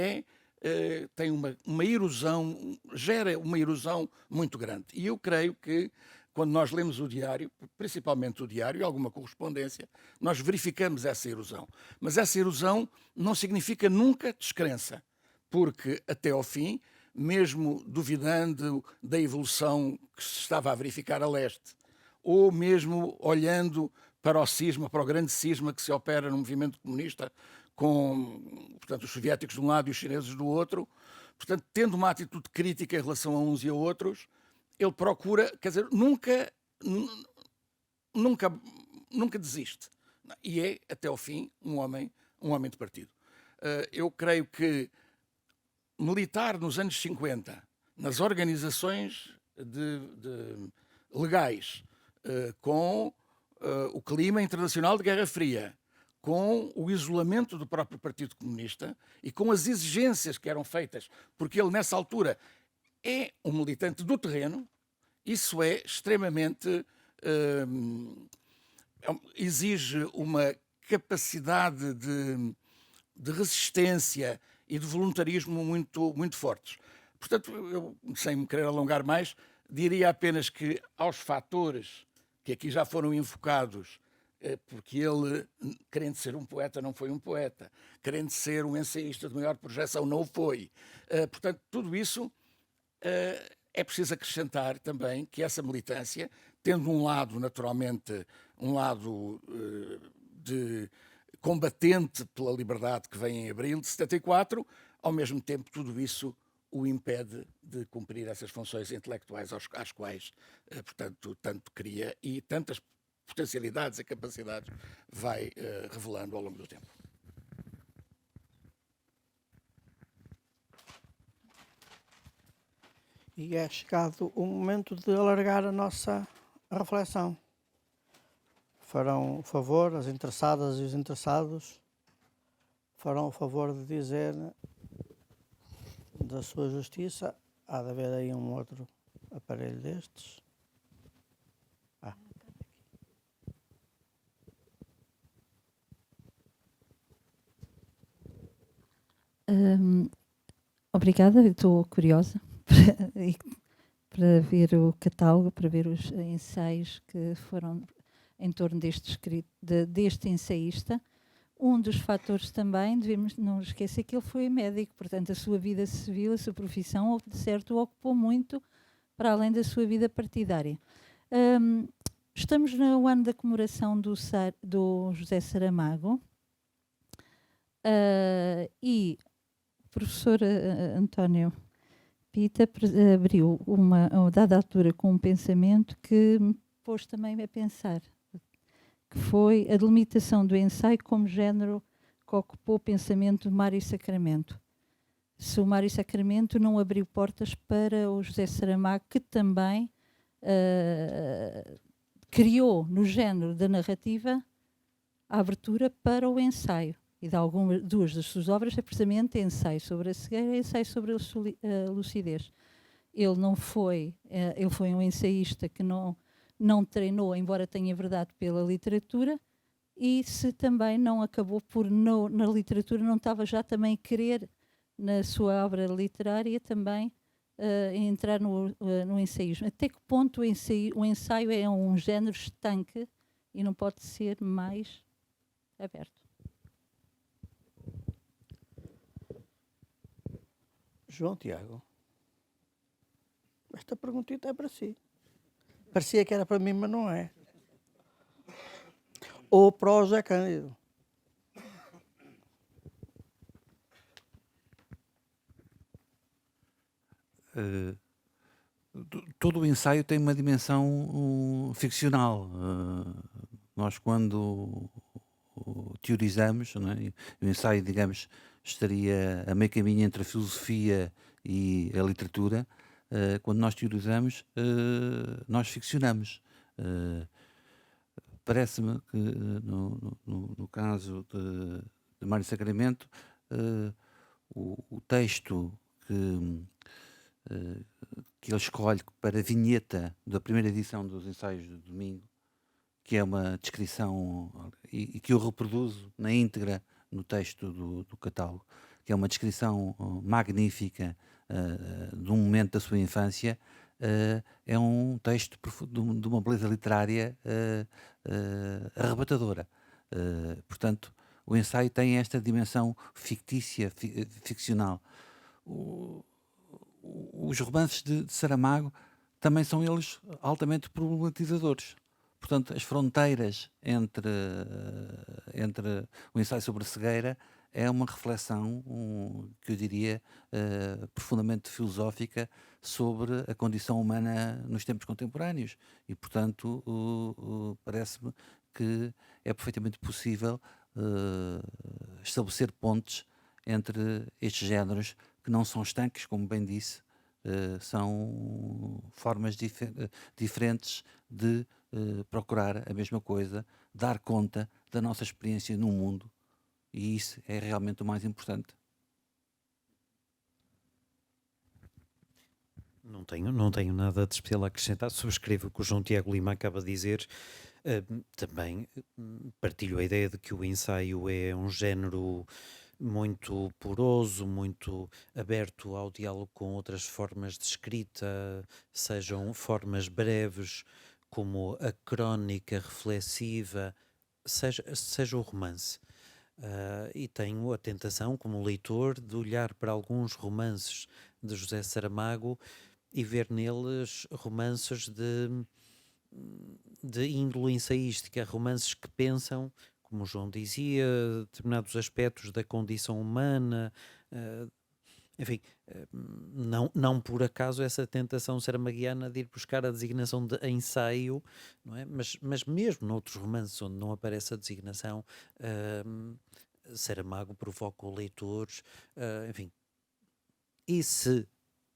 tem uma erosão, gera uma erosão muito grande. E eu creio que quando nós lemos o diário, principalmente o diário e alguma correspondência, nós verificamos essa erosão. Mas essa erosão não significa nunca descrença, porque até ao fim, mesmo duvidando da evolução que se estava a verificar a leste, ou mesmo olhando para o grande cisma que se opera no movimento comunista, com, portanto, os soviéticos de um lado e os chineses do outro, portanto, tendo uma atitude crítica em relação a uns e a outros, ele procura, quer dizer, nunca desiste. E é, até ao fim, um homem de partido. Eu creio que militar nos anos 50, nas organizações legais, com o clima internacional de Guerra Fria, com o isolamento do próprio Partido Comunista e com as exigências que eram feitas, porque ele, nessa altura, é um militante do terreno, isso é extremamente... exige uma capacidade de resistência e de voluntarismo muito, muito fortes. Portanto, eu, sem me querer alongar mais, diria apenas que aos fatores que aqui já foram invocados, porque ele, querendo ser um poeta, não foi um poeta, querendo ser um ensaísta de maior projeção, não o foi. Portanto, tudo isso é preciso acrescentar também que essa militância, tendo um lado, naturalmente, um lado de combatente pela liberdade que vem em abril de 74, ao mesmo tempo tudo isso o impede de cumprir essas funções intelectuais às quais, portanto, tanto queria e tantas potencialidades e capacidades vai revelando ao longo do tempo.
E é chegado o momento de alargar a nossa reflexão. Farão o favor, as interessadas e os interessados, farão o favor de dizer da sua justiça. Há de haver aí um outro aparelho destes.
Obrigada, estou curiosa para ver o catálogo, para ver os ensaios que foram em torno deste ensaísta. Um dos fatores também, devemos não esquecer que ele foi médico, portanto a sua vida civil, a sua profissão, de certo, ocupou muito para além da sua vida partidária. Estamos no ano da comemoração do José Saramago e o professor António Pita abriu a dada altura com um pensamento que me pôs também a pensar, que foi a delimitação do ensaio como género que ocupou o pensamento de Mário Sacramento. Se o Mário Sacramento não abriu portas para o José Saramago, que também criou no género da narrativa a abertura para o ensaio. e de duas das suas obras é precisamente ensaio sobre a cegueira e ensaio sobre a lucidez. Ele não foi, ele foi um ensaísta que não treinou, embora tenha verdade, pela literatura, e se também não acabou por, na literatura, não estava já também a querer, na sua obra literária, também entrar no ensaísmo. Até que ponto o ensaio é um género estanque e não pode ser mais aberto?
João Tiago, esta perguntita é para si. Parecia que era para mim, mas não é. Ou para o José Cândido.
Todo o ensaio tem uma dimensão ficcional. Nós, quando teorizamos, não é? O ensaio, digamos, estaria a meio caminho entre a filosofia e a literatura. Quando nós teorizamos, nós ficcionamos. Parece-me que no caso de Mário Sacramento, o texto que ele escolhe para a vinheta da primeira edição dos Ensaios de Domingo, que é uma descrição, e que eu reproduzo na íntegra no texto do catálogo, que é uma descrição magnífica de um momento da sua infância, é um texto de uma beleza literária arrebatadora. Portanto, o ensaio tem esta dimensão fictícia, ficcional. Os romances de Saramago também são eles altamente problematizadores. Portanto, as fronteiras entre o ensaio sobre a cegueira é uma reflexão, que eu diria, profundamente filosófica sobre a condição humana nos tempos contemporâneos. E, portanto, parece-me que é perfeitamente possível estabelecer pontes entre estes géneros que não são estanques, como bem disse, são formas diferentes de procurar a mesma coisa, dar conta da nossa experiência no mundo, e isso é realmente o mais importante.
Não tenho nada de especial a acrescentar. Subscrevo o que o João Tiago Lima acaba de dizer. Também partilho a ideia de que o ensaio é um género muito poroso, muito aberto ao diálogo com outras formas de escrita, sejam formas breves, como a crónica reflexiva, seja o romance. E tenho a tentação, como leitor, de olhar para alguns romances de José Saramago e ver neles romances de índole ensaística, romances que pensam, como o João dizia, determinados aspectos da condição humana, enfim, não por acaso essa tentação saramaguiana de ir buscar a designação de ensaio, não é? Mas mesmo noutros romances onde não aparece a designação, Saramago provoca o leitor, enfim. E se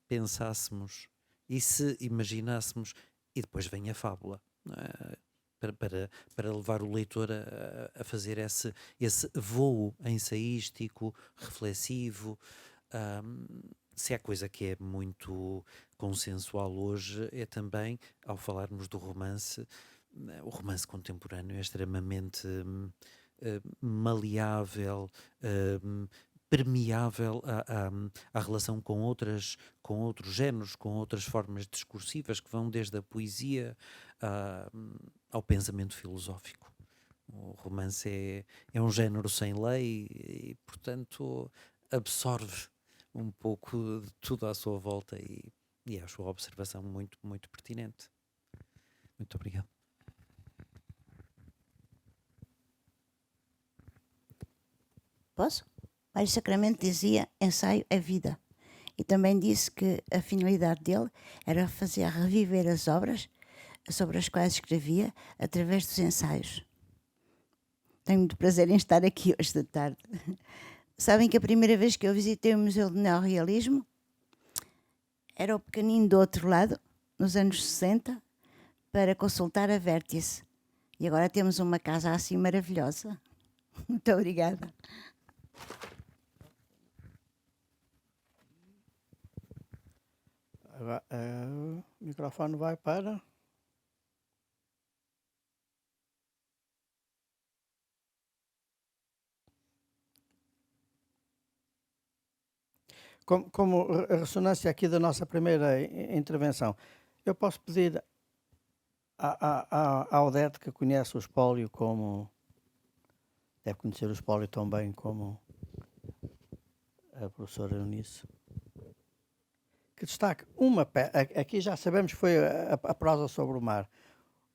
pensássemos, e se imaginássemos, e depois vem a fábula, não é? Para levar o leitor a fazer esse voo ensaístico, reflexivo. Se há coisa que é muito consensual hoje é também, ao falarmos do romance, o romance contemporâneo é extremamente maleável, permeável à relação com outros géneros, com outras formas discursivas que vão desde a poesia ao pensamento filosófico. O romance é um género sem lei e, portanto, absorve um pouco de tudo à sua volta e acho a observação muito, muito pertinente. Muito obrigado.
Posso? Mário Sacramento dizia: ensaio é vida. E também disse que a finalidade dele era fazer reviver as obras sobre as quais escrevia através dos ensaios. Tenho muito prazer em estar aqui hoje de tarde. Sabem que a primeira vez que eu visitei o Museu do Neorrealismo era o pequenino do outro lado, nos anos 60, para consultar a Vértice. E agora temos uma casa assim maravilhosa. Muito obrigada.
Agora, o microfone vai para. Como ressonância aqui da nossa primeira intervenção, eu posso pedir à Odete, que conhece o espólio como. Deve conhecer o espólio tão bem como a professora Eunice, que destaque uma peça. Aqui já sabemos que foi a prosa sobre o mar.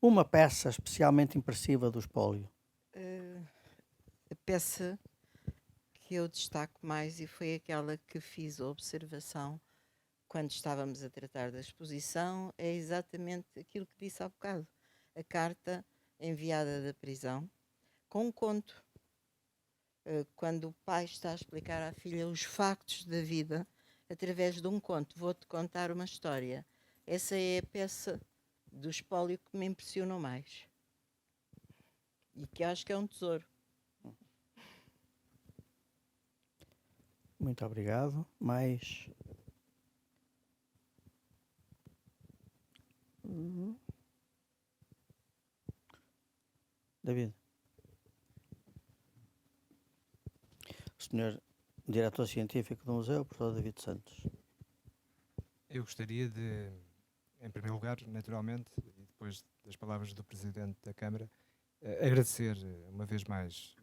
Uma peça especialmente impressiva do espólio.
A peça que eu destaco mais, e foi aquela que fiz a observação quando estávamos a tratar da exposição, é exatamente aquilo que disse há bocado. A carta enviada da prisão, com um conto. Quando o pai está a explicar à filha os factos da vida, através de um conto, vou-te contar uma história. Essa é a peça do espólio que me impressionou mais. E que acho que é um tesouro.
Muito obrigado. Mais. David. O senhor diretor científico do museu, professor David Santos.
Eu gostaria de, em primeiro lugar, naturalmente, e depois das palavras do Presidente da Câmara, agradecer uma vez mais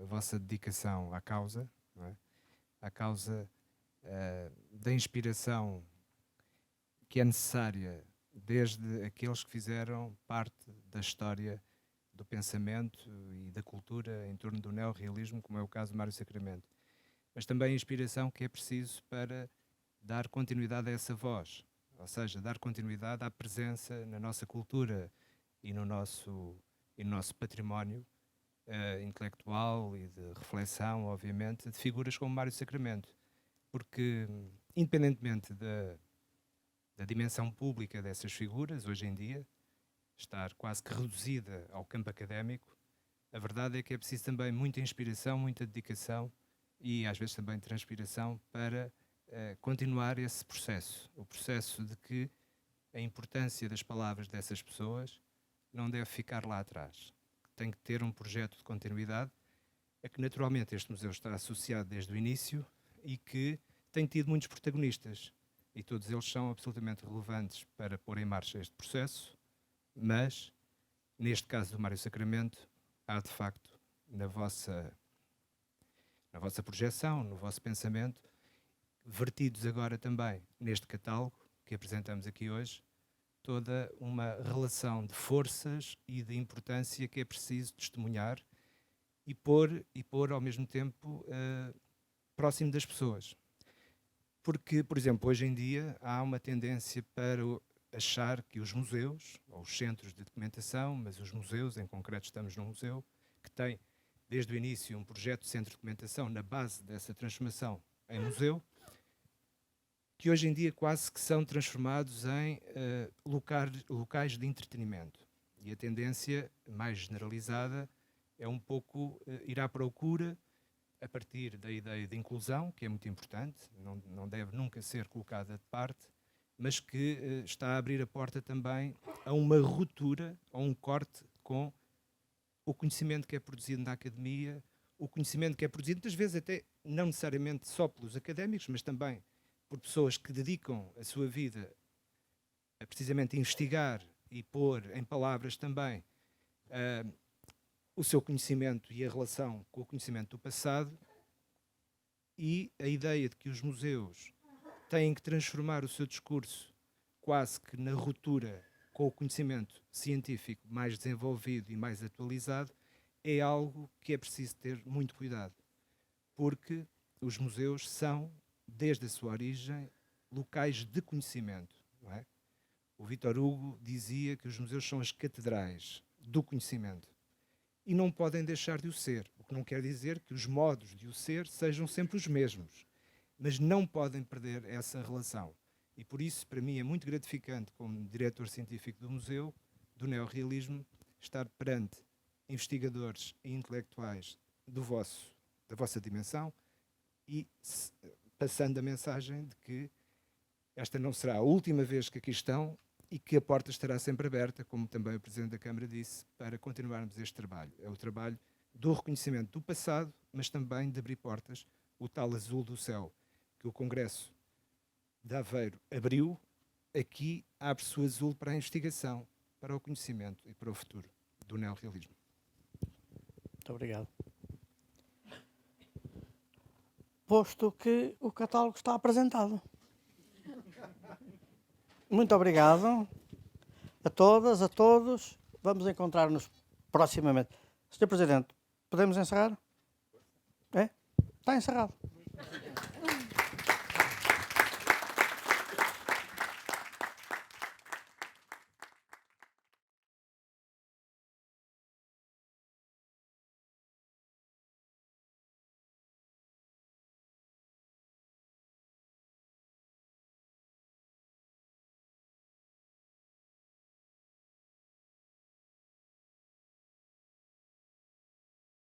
a vossa dedicação à causa, não é? À causa da inspiração que é necessária desde aqueles que fizeram parte da história do pensamento e da cultura em torno do neorrealismo, como é o caso de Mário Sacramento. Mas também a inspiração que é preciso para dar continuidade a essa voz, ou seja, dar continuidade à presença na nossa cultura e no nosso património intelectual e de reflexão, obviamente, de figuras como Mário Sacramento. Porque, independentemente da dimensão pública dessas figuras, hoje em dia, estar quase que reduzida ao campo académico, a verdade é que é preciso também muita inspiração, muita dedicação e às vezes também transpiração para continuar esse processo. O processo de que a importância das palavras dessas pessoas não deve ficar lá atrás. Tem que ter um projeto de continuidade a que naturalmente este museu está associado desde o início e que tem tido muitos protagonistas e todos eles são absolutamente relevantes para pôr em marcha este processo, mas neste caso do Mário Sacramento há de facto na vossa projeção, no vosso pensamento, vertidos agora também neste catálogo que apresentamos aqui hoje, toda uma relação de forças e de importância que é preciso testemunhar e pôr ao mesmo tempo próximo das pessoas. Porque, por exemplo, hoje em dia há uma tendência para achar que os museus, ou os centros de documentação, mas os museus, em concreto estamos num museu, que tem desde o início um projeto de centro de documentação na base dessa transformação em museu, que hoje em dia quase que são transformados em locais de entretenimento. E a tendência mais generalizada é um pouco ir à procura, a partir da ideia de inclusão, que é muito importante, não deve nunca ser colocada de parte, mas que está a abrir a porta também a uma ruptura, a um corte com o conhecimento que é produzido na academia, o conhecimento que é produzido, muitas vezes até não necessariamente só pelos académicos, mas também por pessoas que dedicam a sua vida a precisamente investigar e pôr em palavras também o seu conhecimento e a relação com o conhecimento do passado, e a ideia de que os museus têm que transformar o seu discurso quase que na ruptura com o conhecimento científico mais desenvolvido e mais atualizado, é algo que é preciso ter muito cuidado, porque os museus são, desde a sua origem, locais de conhecimento, não é? O Victor Hugo dizia que os museus são as catedrais do conhecimento e não podem deixar de o ser, o que não quer dizer que os modos de o ser sejam sempre os mesmos, mas não podem perder essa relação. E por isso, para mim, é muito gratificante, como diretor científico do museu, do neorrealismo, estar perante investigadores e intelectuais da vossa dimensão e passando a mensagem de que esta não será a última vez que aqui estão e que a porta estará sempre aberta, como também o Presidente da Câmara disse, para continuarmos este trabalho. É o trabalho do reconhecimento do passado, mas também de abrir portas, o tal azul do céu, que o Congresso de Aveiro abriu. Aqui abre-se o azul para a investigação, para o conhecimento e para o futuro do neorrealismo.
Muito obrigado. Posto que o catálogo está apresentado. Muito obrigado a todas, a todos. Vamos encontrar-nos proximamente. Sr. Presidente, podemos encerrar? É? Está encerrado.